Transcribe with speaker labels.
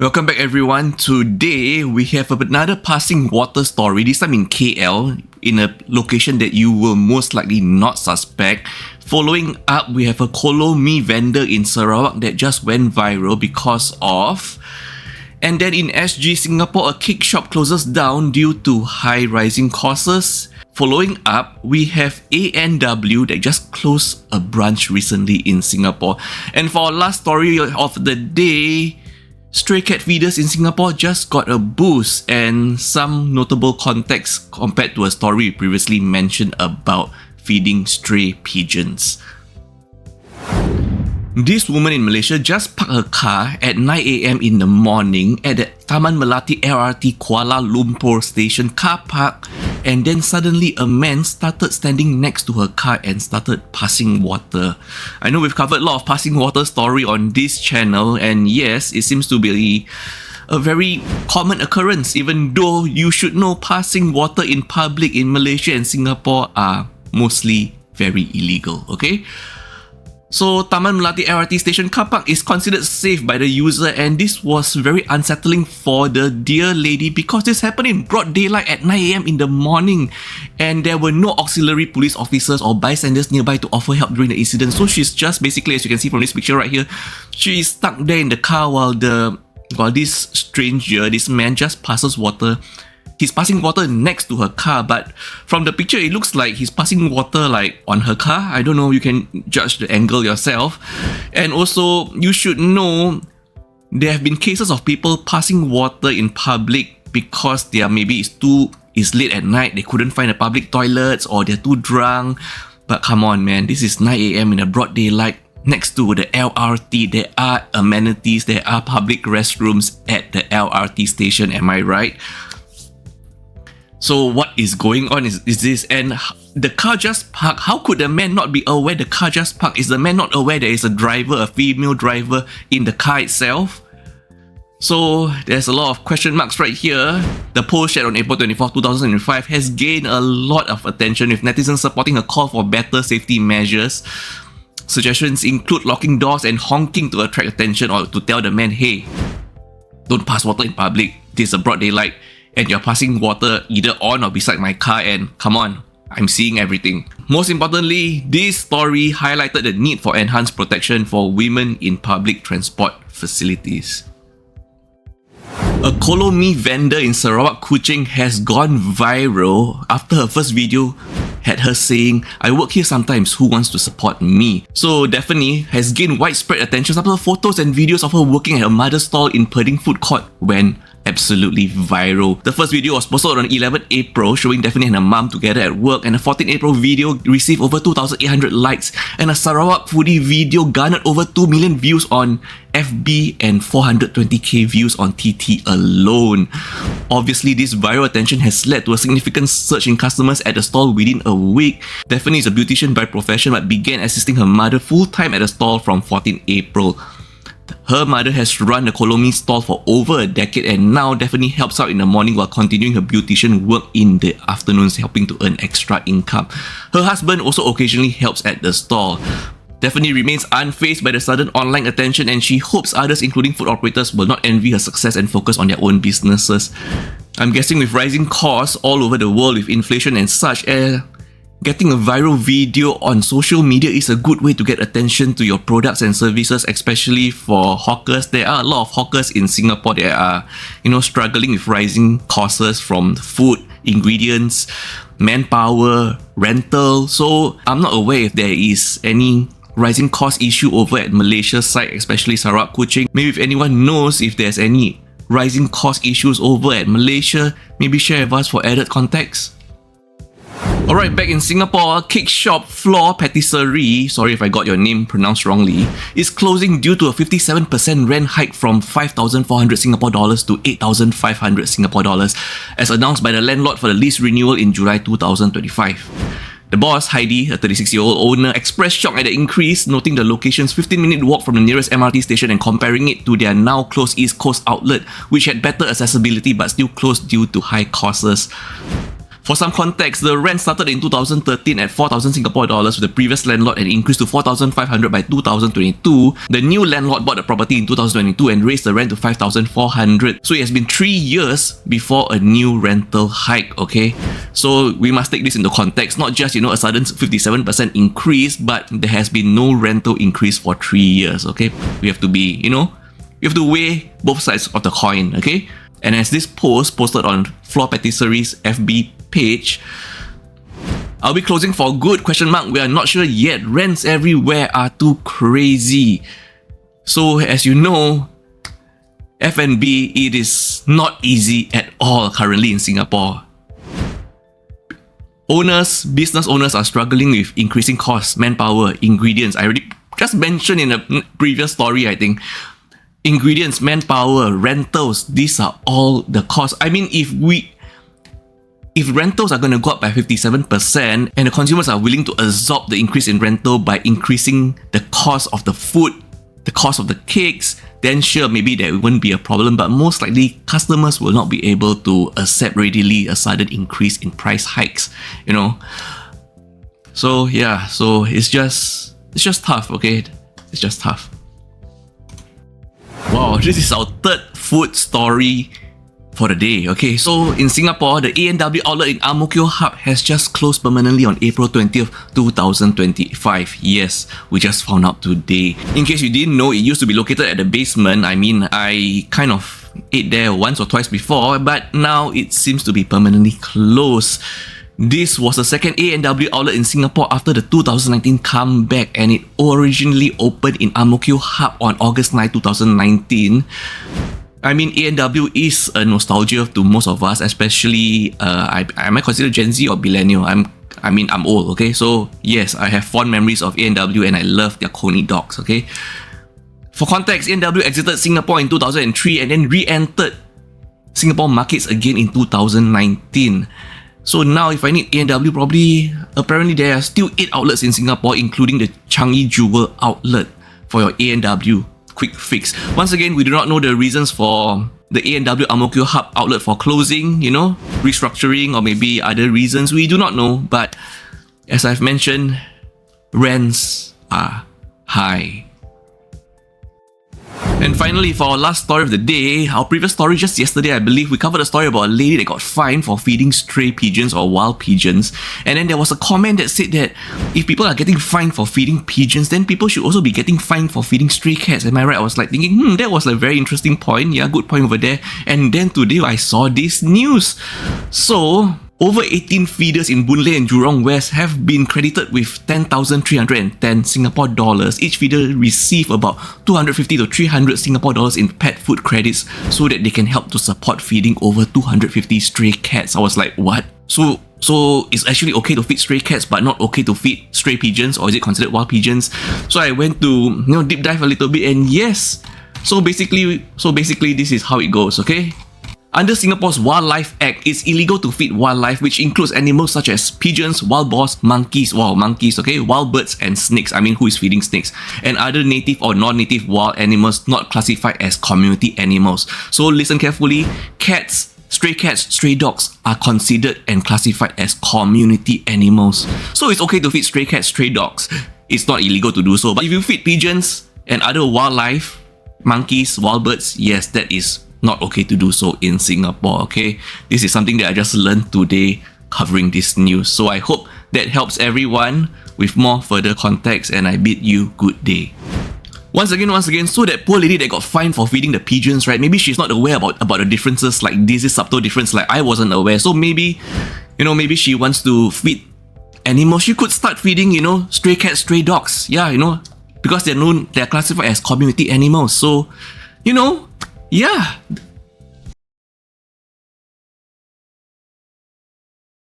Speaker 1: Welcome back everyone. Today we have another passing water story, this time in KL, in a location that you will most likely not suspect. Following up, we have a Kolo vendor in Sarawak that just went viral because of... And then in SG Singapore, a cake shop closes down due to high rising costs. Following up, we have ANW that just closed a branch recently in Singapore. And for our last story of the day, stray cat feeders in Singapore just got a boost and some notable context compared to a story we previously mentioned about feeding stray pigeons. This woman in Malaysia just parked her car at 9 AM in the morning at the Taman Melati LRT Kuala Lumpur station car park, and then suddenly a man started standing next to her car and started passing water. I know we've covered a lot of passing water story on this channel, and yes, it seems to be a very common occurrence, even though you should know passing water in public in Malaysia and Singapore are mostly very illegal, okay? So Taman Melati LRT station car park is considered safe by the user, and this was very unsettling for the dear lady because this happened in broad daylight at 9 AM in the morning and there were no auxiliary police officers or bystanders nearby to offer help during the incident. So she's just basically, as you can see from this picture right here, she is stuck there in the car while this stranger, this man, just passes water. He's passing water next to her car, but from the picture it looks like he's passing water like on her car. I don't know, you can judge the angle yourself. And also, you should know there have been cases of people passing water in public because it's late at night, they couldn't find the public toilets or they're too drunk. But come on man, this is 9 AM in a broad daylight. Next to the LRT, there are amenities, there are public restrooms at the LRT station, am I right? So what is going on is this, and the car just parked. How could the man not be aware the car just parked? Is the man not aware there is a driver, a female driver in the car itself? So there's a lot of question marks right here. The post shared on April 24, 2005 has gained a lot of attention, with netizens supporting a call for better safety measures. Suggestions include locking doors and honking to attract attention or to tell the man, hey, don't pass water in public. This is a broad daylight and you're passing water either on or beside my car, and come on, I'm seeing everything. Most importantly, this story highlighted the need for enhanced protection for women in public transport facilities. A Kolo vendor in Sarawak, Kuching has gone viral after her first video had her saying, "I work here sometimes, who wants to support me?" So Daphne has gained widespread attention after photos and videos of her working at her mother's stall in Perding Food Court went absolutely viral. The first video was posted on 11 April showing Daphne and her mum together at work, and the 14 April video received over 2,800 likes, and a Sarawak foodie video garnered over 2 million views on FB and 420k views on TT alone. Obviously, this viral attention has led to a significant surge in customers at the stall within a week. Daphne is a beautician by profession but began assisting her mother full-time at the stall from 14 April. Her mother has run the Kolomi stall for over a decade, and now Daphne helps out in the morning while continuing her beautician work in the afternoons, helping to earn extra income. Her husband also occasionally helps at the stall. Daphne remains unfazed by the sudden online attention, and she hopes others, including food operators, will not envy her success and focus on their own businesses. I'm guessing with rising costs all over the world with inflation and such, getting a viral video on social media is a good way to get attention to your products and services, especially for hawkers. There are a lot of hawkers in Singapore that are, struggling with rising costs from food, ingredients, manpower, rental. So I'm not aware if there is any rising cost issue over at Malaysia's side, especially Sarawak, Kuching. Maybe if anyone knows if there's any rising cost issues over at Malaysia, maybe share with us for added context. Alright, back in Singapore, cake shop Floor Patisserie, sorry if I got your name pronounced wrongly, is closing due to a 57% rent hike from 5,400 Singapore dollars to 8,500 Singapore dollars, as announced by the landlord for the lease renewal in July 2025. The boss, Heidi, a 36-year-old owner, expressed shock at the increase, noting the location's 15-minute walk from the nearest MRT station and comparing it to their now closed East Coast outlet, which had better accessibility but still closed due to high costs. For some context, the rent started in 2013 at 4,000 Singapore dollars with the previous landlord and increased to 4,500 by 2022. The new landlord bought the property in 2022 and raised the rent to 5,400. So it has been 3 years before a new rental hike, okay? So we must take this into context, not just, a sudden 57% increase, but there has been no rental increase for 3 years, okay? We have to be, we have to weigh both sides of the coin, okay? And as this post posted on Floor Patisserie's FB page, "Are we closing for good? We are not sure yet. Rents everywhere are too crazy." So as you know, F&B, it is not easy at all currently in Singapore. Business owners are struggling with increasing costs, manpower, ingredients. I already just mentioned in a previous story, I think. Ingredients, manpower, rentals, these are all the costs. I mean, if rentals are going to go up by 57% and the consumers are willing to absorb the increase in rental by increasing the cost of the food, the cost of the cakes, then sure, maybe there wouldn't be a problem, but most likely customers will not be able to accept readily a sudden increase in price hikes, So yeah, so it's just tough, okay? It's just tough. Wow, this is our third food story for the day. Okay, so in Singapore, the A&W outlet in Ang Mo Kio Hub has just closed permanently on April 20th, 2025. Yes, we just found out today. In case you didn't know, it used to be located at the basement. I mean, I kind of ate there once or twice before, but now it seems to be permanently closed. This was the second A&W outlet in Singapore after the 2019 comeback, and it originally opened in Ang Mo Kio Hub on August 9, 2019. I mean, A&W is a nostalgia to most of us, especially I might consider Gen Z or millennial. I'm old, okay? So yes, I have fond memories of A&W and I love their Coney dogs, okay? For context, A&W exited Singapore in 2003 and then re-entered Singapore markets again in 2019. So now if I need A&W, apparently there are still 8 outlets in Singapore, including the Changi Jewel outlet for your A&W quick fix. Once again, we do not know the reasons for the A&W Ang Mo Kio Hub outlet for closing, restructuring or maybe other reasons. We do not know, but as I've mentioned, rents are high. And finally, for our last story of the day, our previous story just yesterday, I believe, we covered a story about a lady that got fined for feeding stray pigeons or wild pigeons. And then there was a comment that said that if people are getting fined for feeding pigeons, then people should also be getting fined for feeding stray cats. Am I right? I was like thinking, that was a very interesting point. Yeah, good point over there. And then today I saw this news. So over 18 feeders in Boon Lay and Jurong West have been credited with 10,310 Singapore dollars. Each feeder receive about 250 to 300 Singapore dollars in pet food credits so that they can help to support feeding over 250 stray cats. I was like, what? So it's actually okay to feed stray cats but not okay to feed stray pigeons, or is it considered wild pigeons? So I went to deep dive a little bit, and yes, so basically this is how it goes, okay? Under Singapore's Wildlife Act, it's illegal to feed wildlife, which includes animals such as pigeons, wild boars, monkeys, okay, wild birds and snakes. I mean, who is feeding snakes? And other native or non-native wild animals not classified as community animals. So listen carefully, cats, stray dogs are considered and classified as community animals. So it's okay to feed stray cats, stray dogs. It's not illegal to do so. But if you feed pigeons and other wildlife, monkeys, wild birds, yes, that is not okay to do so in Singapore, okay? This is something that I just learned today covering this news. So I hope that helps everyone with more further context, and I bid you good day. Once again, so that poor lady that got fined for feeding the pigeons, right? Maybe she's not aware about the differences, like this is subtle difference, like I wasn't aware. So maybe, maybe she wants to feed animals. She could start feeding, stray cats, stray dogs. Yeah, because they're classified as community animals. So, yeah,